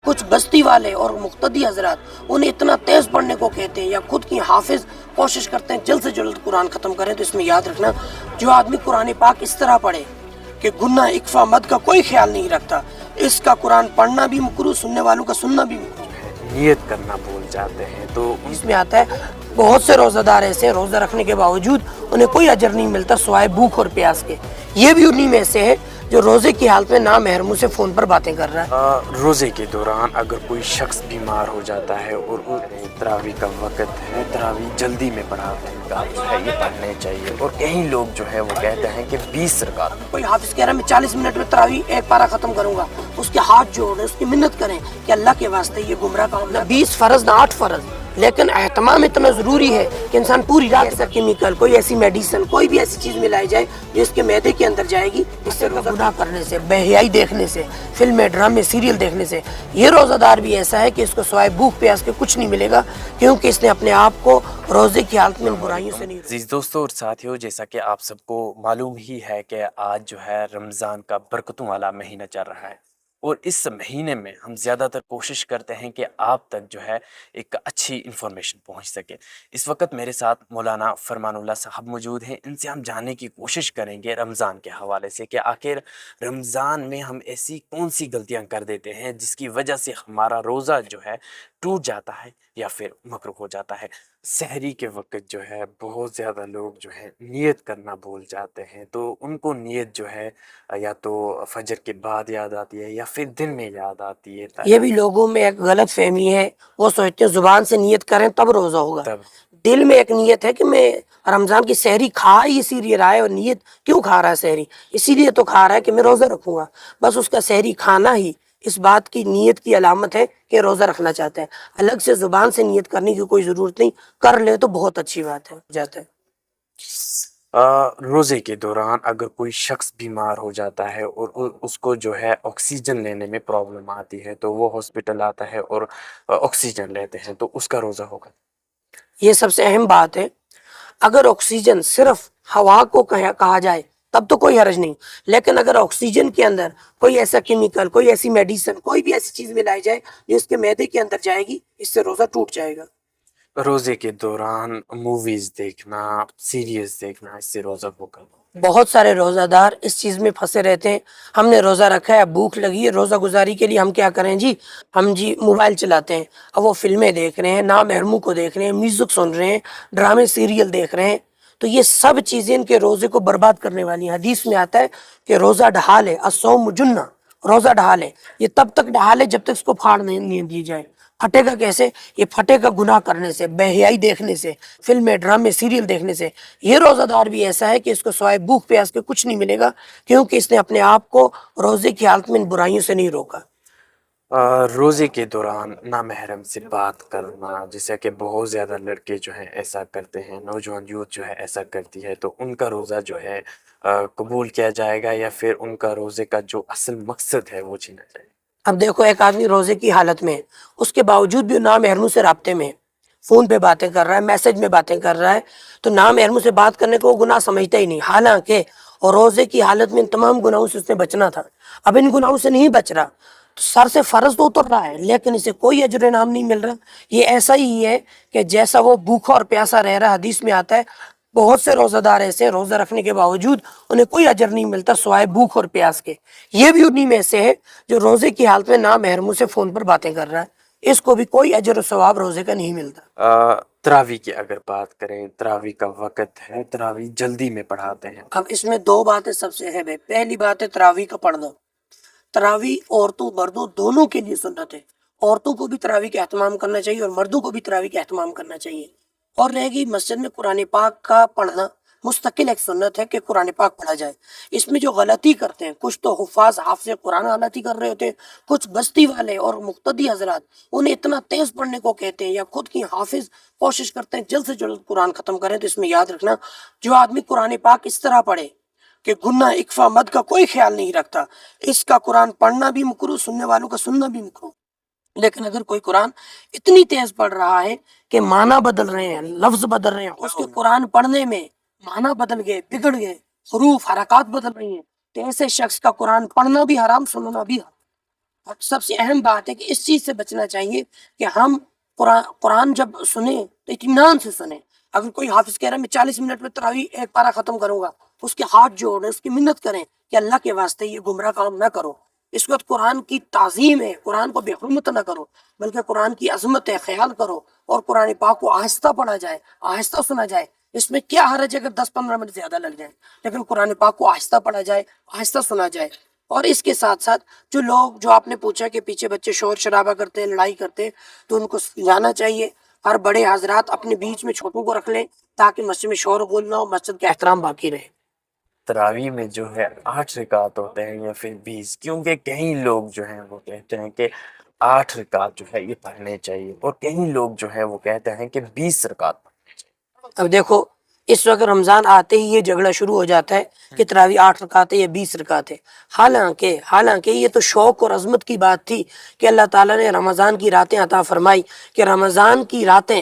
کچھ بستی والے اور مقتدی حضرات انہیں اتنا تیز پڑھنے کو کہتے ہیں یا خود کی حافظ کوشش کرتے ہیں جلد سے جلد قرآن ختم کریں، تو اس میں یاد رکھنا جو آدمی قرآن پاک اس طرح پڑھے کہ گناہ اکفا مد کا کوئی خیال نہیں رکھتا، اس کا قرآن پڑھنا بھی مکروہ، سننے والوں کا سننا بھی مکروہ۔ نیت کرنا بھول جاتے ہیں تو اس میں آتا ہے بہت سے روزہ دار ایسے ہیں روزہ رکھنے کے باوجود انہیں کوئی اجر نہیں ملتا سوائے بھوک اور پیاس کے۔ یہ بھی انہی میں سے ہے جو روزے کی حالت میں نامحرموں سے فون پر باتیں کر رہا ہے۔ روزے کے دوران اگر کوئی شخص بیمار ہو جاتا ہے اور تراویح کا وقت ہے، تراویح جلدی میں پڑھاتے ہیں کا جو ہے یہ پڑھنے چاہیے، اور کئی لوگ جو ہے وہ کہتے ہیں کہ 20 رکعت۔ کوئی حافظ کہہ رہا ہے میں 40 منٹ میں تراویح ایک پارہ ختم کروں گا، اس کے ہاتھ جوڑیں، اس کی منت کریں کہ اللہ کے واسطے یہ گمراہ کام نہ 20 فرض نہ 8 فرض، لیکن اہتمام اتنا ضروری ہے کہ انسان پوری رات ایسا کیمیکل، کوئی ایسی میڈیسن، کوئی بھی ایسی چیز ملائی جائے جو اس کے معدے کے اندر جائے گی، اس سے گناہ کرنے سے، بے حیائی دیکھنے سے، فلمیں، ڈرامے، سیریل دیکھنے سے۔ یہ روزہ دار بھی ایسا ہے کہ اس کو سوائے بھوک پیاس کے کچھ نہیں ملے گا، کیونکہ اس نے اپنے آپ کو روزے کی حالت میں برائیوں سے نہیں۔ عزیز دوستوں اور ساتھیوں، جیسا کہ آپ سب کو معلوم ہی ہے کہ آج جو ہے رمضان کا برکتوں والا مہینہ چل رہا ہے، اور اس مہینے میں ہم زیادہ تر کوشش کرتے ہیں کہ آپ تک جو ہے ایک اچھی انفارمیشن پہنچ سکے۔ اس وقت میرے ساتھ مولانا فرمان اللہ صاحب موجود ہیں، ان سے ہم جاننے کی کوشش کریں گے رمضان کے حوالے سے کہ آخر رمضان میں ہم ایسی کون سی غلطیاں کر دیتے ہیں جس کی وجہ سے ہمارا روزہ جو ہے ٹوٹ جاتا ہے یا پھر مکروہ ہو جاتا ہے۔ سحری کے وقت جو ہے بہت زیادہ لوگ جو ہے نیت کرنا بھول جاتے ہیں، تو ان کو نیت جو ہے یا تو فجر کے بعد یاد آتی ہے یا پھر دن میں یاد آتی ہے۔ یہ بھی لوگوں میں ایک غلط فہمی ہے، وہ سوچتے ہیں زبان سے نیت کریں تب روزہ ہوگا، دل میں ایک نیت ہے کہ میں رمضان کی سحری کھا ہی اسی لیے رہا ہے، اور نیت کیوں کھا رہا ہے سحری؟ اسی لیے تو کھا رہا ہے کہ میں روزہ رکھوں گا، بس اس کا سحری کھانا ہی اس بات کی نیت کی علامت ہے کہ روزہ رکھنا چاہتا ہے۔ الگ سے زبان سے نیت کرنے کی کوئی ضرورت نہیں، کر لے تو بہت اچھی بات ہے جاتا ہے۔ روزے کے دوران اگر کوئی شخص بیمار ہو جاتا ہے اور اس کو جو ہے آکسیجن لینے میں پرابلم آتی ہے، تو وہ ہاسپٹل آتا ہے اور آکسیجن لیتے ہیں، تو اس کا روزہ ہوگا؟ یہ سب سے اہم بات ہے، اگر آکسیجن صرف ہوا کو کہا جائے تب تو کوئی حرج نہیں، لیکن اگر آکسیجن کے اندر کوئی ایسا کیمیکل، کوئی ایسی میڈیسن، کوئی بھی ایسی چیز ملائی جائے جو اس کے معدے کے اندر جائے گی، اس سے روزہ ٹوٹ جائے گا۔ روزے کے دوران موویز دیکھنا، سیریز دیکھنا، اس سے روزہ ہوگا؟ بہت سارے روزہ دار اس چیز میں پھنسے رہتے ہیں، ہم نے روزہ رکھا ہے، بھوک لگی ہے، روزہ گزاری کے لیے ہم کیا کریں جی؟ ہم جی موبائل چلاتے ہیں، اب وہ فلمیں دیکھ رہے ہیں، نامحرموں کو دیکھ رہے ہیں، میوزک سن رہے ہیں، ڈرامے سیریل دیکھ رہے ہیں، تو یہ سب چیزیں ان کے روزے کو برباد کرنے والی ہیں۔ حدیث میں آتا ہے کہ روزہ ڈھال ہے، الصوم جنہ، روزہ ڈھال ہے، یہ تب تک ڈھال ہے جب تک اس کو پھاڑ نہیں دی جائے۔ پھٹے گا کیسے؟ یہ پھٹے گا گناہ کرنے سے، بے حیائی دیکھنے سے، فلمیں، ڈرامے، سیریل دیکھنے سے۔ یہ روزہ دار بھی ایسا ہے کہ اس کو سوائے بھوک پیاس کے کچھ نہیں ملے گا، کیونکہ اس نے اپنے آپ کو روزے کی حالت میں ان برائیوں سے نہیں روکا۔ روزے کے دوران نامحرم سے بات کرنا، جیسے کہ بہت زیادہ لڑکے جو ہیں ایسا کرتے ہیں، نوجوان یوتھ جو ہے ایسا کرتی ہے، تو ان کا روزہ جو ہے قبول کیا جائے گا یا پھر ان کا روزے کا جو اصل مقصد ہے وہ چھینا جائے گا؟ اب دیکھو، ایک آدمی روزے کی حالت میں اس کے باوجود بھی نامحرموں سے رابطے میں، فون پہ باتیں کر رہا ہے، میسج میں باتیں کر رہا ہے، تو نامحرموں سے بات کرنے کو وہ گناہ سمجھتا ہی نہیں، حالانکہ اور روزے کی حالت میں ان تمام گناہوں سے اس نے بچنا تھا۔ اب ان گناہوں سے نہیں بچ رہا تو سر سے فرض تو اتر رہا ہے، لیکن اسے کوئی اجر انعام نہیں مل رہا۔ یہ ایسا ہی ہے کہ جیسا وہ بھوکا اور پیاسا رہ رہا۔ حدیث میں آتا ہے بہت سے روزہ دار ایسے روزہ رکھنے کے باوجود انہیں کوئی اجر نہیں ملتا سوائے بھوک اور پیاس کے۔ یہ بھی انہی میں سے ہے جو روزے کی حالت میں نامحرموں سے فون پر باتیں کر رہا ہے، اس کو بھی کوئی اجر و ثواب روزے کا نہیں ملتا۔ تراویح کی اگر بات کریں، تراویح کا وقت ہے، تراویح جلدی میں پڑھاتے ہیں۔ اب اس میں دو باتیں سب سے اہم ہے۔ پہلی بات ہے تراویح کا پڑھنا۔ تراویح عورتوں مردوں دونوں کے لیے سنت ہے، عورتوں کو بھی تراویح کا اہتمام کرنا چاہیے اور مردوں کو بھی تراویح کا اہتمام کرنا چاہیے۔ اور رہے گی مسجد میں قرآن پاک کا پڑھنا، مستقل ایک سنت ہے کہ قرآن پاک پڑھا جائے۔ اس میں جو غلطی کرتے ہیں، کچھ تو حفاظ حافظ قرآن غلطی کر رہے ہوتے ہیں، کچھ بستی والے اور مقتدی حضرات انہیں اتنا تیز پڑھنے کو کہتے ہیں یا خود کی حافظ کوشش کرتے ہیں جلد سے جلد قرآن ختم کریں، تو اس میں یاد رکھنا جو آدمی قرآن پاک اس طرح پڑھے کہ گناہ اکفا مد کا کوئی خیال نہیں رکھتا، اس کا قرآن پڑھنا بھی مکروہ، سننے والوں کا سننا بھی مکروہ۔ لیکن اگر کوئی قرآن اتنی تیز پڑھ رہا ہے کہ معنی بدل رہے ہیں، لفظ بدل رہے ہیں، اس کے قرآن پڑھنے میں معنی بدل گئے، بگڑ گئے، حروف حرکات بدل رہی ہیں، تو ایسے شخص کا قرآن پڑھنا بھی حرام، سننا بھی حرام۔ سب سے اہم بات ہے کہ اس چیز سے بچنا چاہیے کہ ہم قرآن جب سنیں تو اطمینان سے سنیں. اگر کوئی حافظ کہہ رہا ہے میں 40 منٹ میں تراویح ایک پارہ ختم کروں گا، اس کے ہاتھ جوڑیں، اس کی منت کریں کہ اللہ کے واسطے یہ گمراہ کام نہ کرو. اس وقت قرآن کی تعظیم ہے، قرآن کو بے حرمت نہ کرو، بلکہ قرآن کی عظمت ہے خیال کرو، اور قرآن پاک کو آہستہ پڑھا جائے، آہستہ سنا جائے. اس میں کیا حرج ہے اگر 10-15 منٹ زیادہ لگ جائیں، لیکن قرآن پاک کو آہستہ پڑھا جائے، آہستہ سنا جائے. اور اس کے ساتھ ساتھ جو لوگ، جو آپ نے پوچھا کہ پیچھے بچے شور شرابہ کرتے ہیں، لڑائی کرتے ہیں، تو ان کو جانا چاہیے. ہر بڑے حضرات اپنے بیچ میں چھوٹوں کو رکھ لیں تاکہ مسجد میں شور غل نہ ہو، مسجد کا احترام باقی رہے. تراویح میں جو ہے 8 رکعت ہوتے ہیں یا پھر 20، کیونکہ کئی لوگ جو ہیں وہ کہتے ہیں کہ 8 رکعت جو ہے یہ پڑھنے چاہیے، اور کئی لوگ جو ہے وہ کہتے ہیں کہ 20 رکعت پڑھنے چاہیے. اب دیکھو، اس وقت رمضان آتے ہی یہ جھگڑا شروع ہو جاتا ہے کہ تراویح 8 رکعت ہے یا 20 رکعت ہے. حالانکہ یہ تو شوق اور عظمت کی بات تھی کہ اللہ تعالیٰ نے رمضان کی راتیں عطا فرمائی، کہ رمضان کی راتیں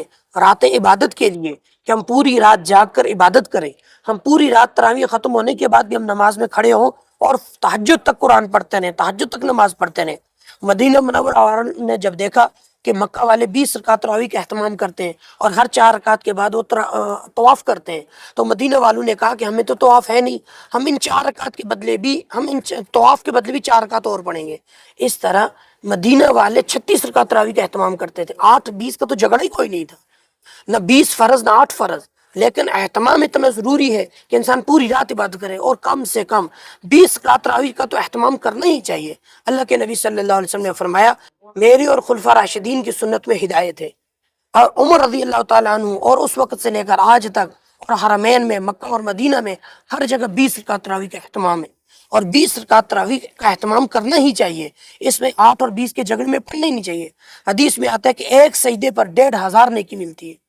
عبادت کے لیے، کہ ہم پوری رات جاگ کر عبادت کریں. ہم پوری رات تراویح ختم ہونے کے بعد بھی ہم نماز میں کھڑے ہوں اور تہجد تک قرآن پڑھتے رہیں، تہجد تک نماز پڑھتے رہیں. مدینہ منورہ نے جب دیکھا کہ مکہ والے 20 رکعت تراویح کا اہتمام کرتے ہیں اور ہر 4 رکعت کے بعد وہ طواف کرتے ہیں، تو مدینہ والوں نے کہا کہ ہمیں تو طواف ہے نہیں، ہم ان 4 رکعت کے بدلے بھی، ہم ان طواف کے بدلے بھی 4 رکعت اور پڑھیں گے. اس طرح مدینہ والے 36 رکعت تراویح کا اہتمام کرتے تھے. 8-20 کا تو جھگڑا ہی کوئی نہیں تھا، نہ 20 فرض نہ 8 فرض. لیکن اہتمام اتنا ضروری ہے کہ انسان پوری رات عبادت کرے، اور کم سے کم 20 رکعت تراویح کا تو اہتمام کرنا ہی چاہیے. اللہ کے نبی صلی اللہ علیہ وسلم نے فرمایا میری اور خلفاء راشدین کی سنت میں ہدایت ہے. اور عمر رضی اللہ تعالیٰ عنہ اور اس وقت سے لے کر آج تک، اور حرمین میں مکہ اور مدینہ میں ہر جگہ 20 رکعت تراویح کا اہتمام ہے، اور 20 رکعت تراویح کا اہتمام کرنا ہی چاہیے. اس میں 8 اور 20 کے جھگڑے میں پڑھنا ہی نہیں چاہیے. حدیث میں آتا ہے کہ ایک سجدے پر 1500 نیکی ملتی ہے.